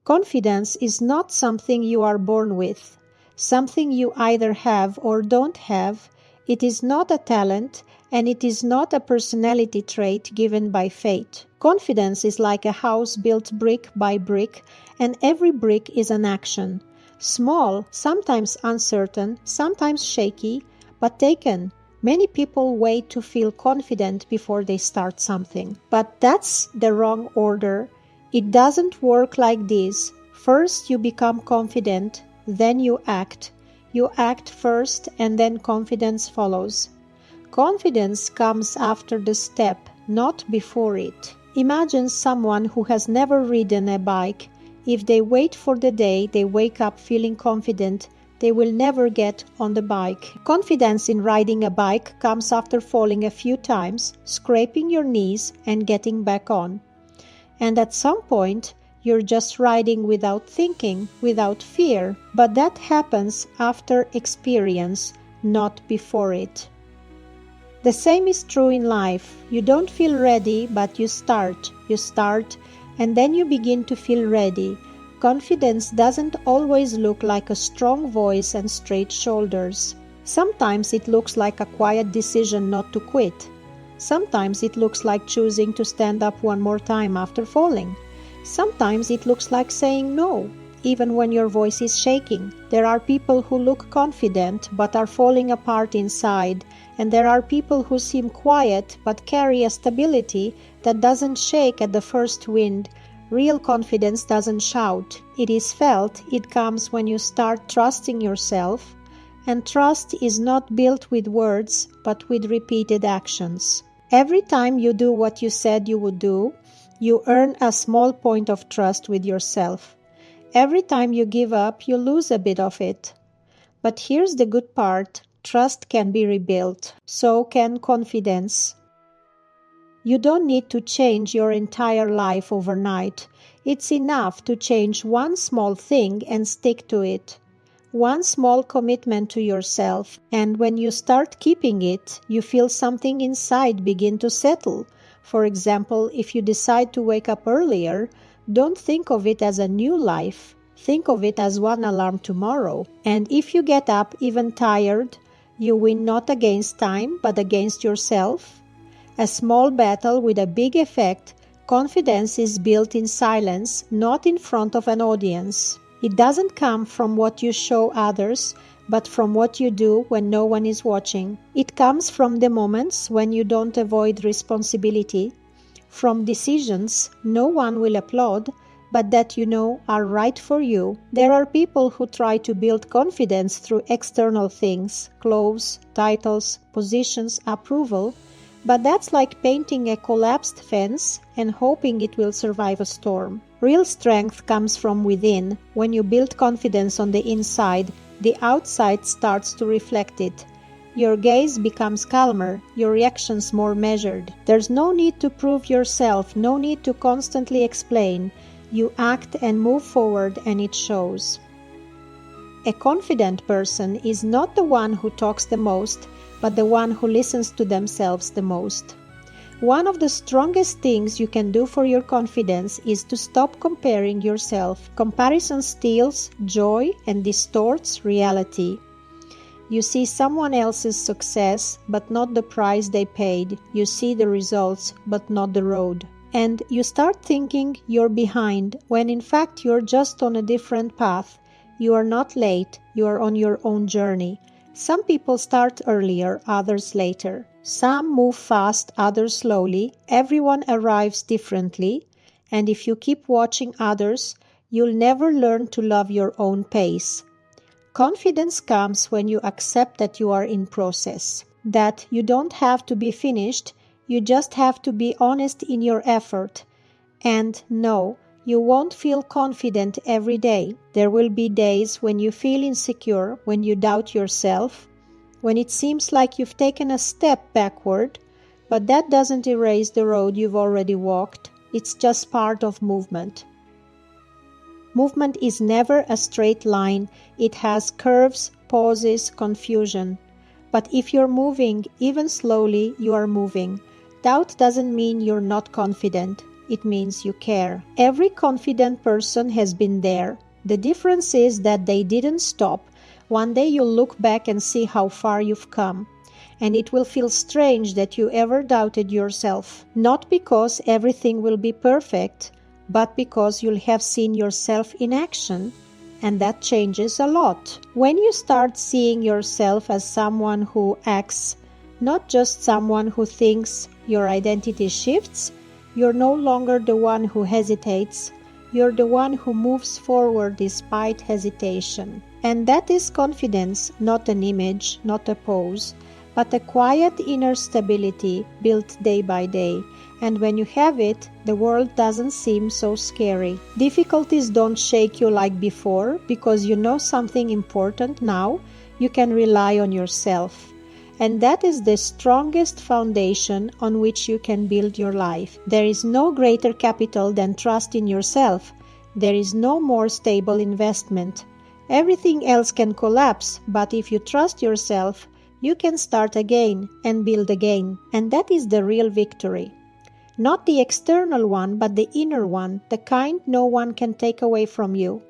Confidence is not something you are born with, something you either have or don't have. It is not a talent, and it is not a personality trait given by fate. Confidence is like a house built brick by brick, and every brick is an action. Small, sometimes uncertain, sometimes shaky, but taken. Many people wait to feel confident before they start something. But that's the wrong order. It doesn't work like this. First you become confident, then you act. You act first and then confidence follows. Confidence comes after the step, not before it. Imagine someone who has never ridden a bike. If they wait for the day they wake up feeling confident, they will never get on the bike. Confidence in riding a bike comes after falling a few times, scraping your knees, and getting back on. And at some point, you're just riding without thinking, without fear. But that happens after experience, not before it. The same is true in life. You don't feel ready, but you start. You start, and then you begin to feel ready. Confidence doesn't always look like a strong voice and straight shoulders. Sometimes it looks like a quiet decision not to quit. Sometimes it looks like choosing to stand up one more time after falling. Sometimes it looks like saying no, even when your voice is shaking. There are people who look confident but are falling apart inside, and there are people who seem quiet but carry a stability that doesn't shake at the first wind. Real confidence doesn't shout. It is felt. It comes when you start trusting yourself, and trust is not built with words but with repeated actions. Every time you do what you said you would do, you earn a small point of trust with yourself. Every time you give up, you lose a bit of it. But here's the good part. Trust can be rebuilt. So can confidence. You don't need to change your entire life overnight. It's enough to change one small thing and stick to it. One small commitment to yourself, and when you start keeping it, you feel something inside begin to settle. For example, if you decide to wake up earlier, don't think of it as a new life. Think of it as one alarm tomorrow. And if you get up even tired, you win not against time, but against yourself. A small battle with a big effect. Confidence is built in silence, not in front of an audience. It doesn't come from what you show others, but from what you do when no one is watching. It comes from the moments when you don't avoid responsibility, from decisions no one will applaud, but that you know are right for you. There are people who try to build confidence through external things, clothes, titles, positions, approval, but that's like painting a collapsed fence and hoping it will survive a storm. Real strength comes from within. When you build confidence on the inside, the outside starts to reflect it. Your gaze becomes calmer, your reactions more measured. There's no need to prove yourself, no need to constantly explain. You act and move forward, and it shows. A confident person is not the one who talks the most, but the one who listens to themselves the most. One of the strongest things you can do for your confidence is to stop comparing yourself. Comparison steals joy and distorts reality. You see someone else's success, but not the price they paid. You see the results, but not the road. And you start thinking you're behind, when in fact you're just on a different path. You are not late, you are on your own journey. Some people start earlier, others later. Some move fast, others slowly. Everyone arrives differently, and if you keep watching others, you'll never learn to love your own pace. Confidence comes when you accept that you are in process, that you don't have to be finished, you just have to be honest in your effort. And no, you won't feel confident every day. There will be days when you feel insecure, when you doubt yourself, when it seems like you've taken a step backward, but that doesn't erase the road you've already walked. It's just part of movement. Movement is never a straight line. It has curves, pauses, confusion. But if you're moving, even slowly, you are moving. Doubt doesn't mean you're not confident. it means you care. Every confident person has been there. The difference is that they didn't stop. One day you'll look back and see how far you've come. And it will feel strange that you ever doubted yourself. Not because everything will be perfect, but because you'll have seen yourself in action. And that changes a lot. When you start seeing yourself as someone who acts, not just someone who thinks, your identity shifts. You're no longer the one who hesitates. You're the one who moves forward despite hesitation. And that is confidence, not an image, not a pose, but a quiet inner stability built day by day. And when you have it, the world doesn't seem so scary. Difficulties don't shake you like before because you know something important now. You can rely on yourself. And that is the strongest foundation on which you can build your life. There is no greater capital than trust in yourself. There is no more stable investment. Everything else can collapse, but if you trust yourself, you can start again and build again. And that is the real victory. Not the external one, but the inner one, the kind no one can take away from you.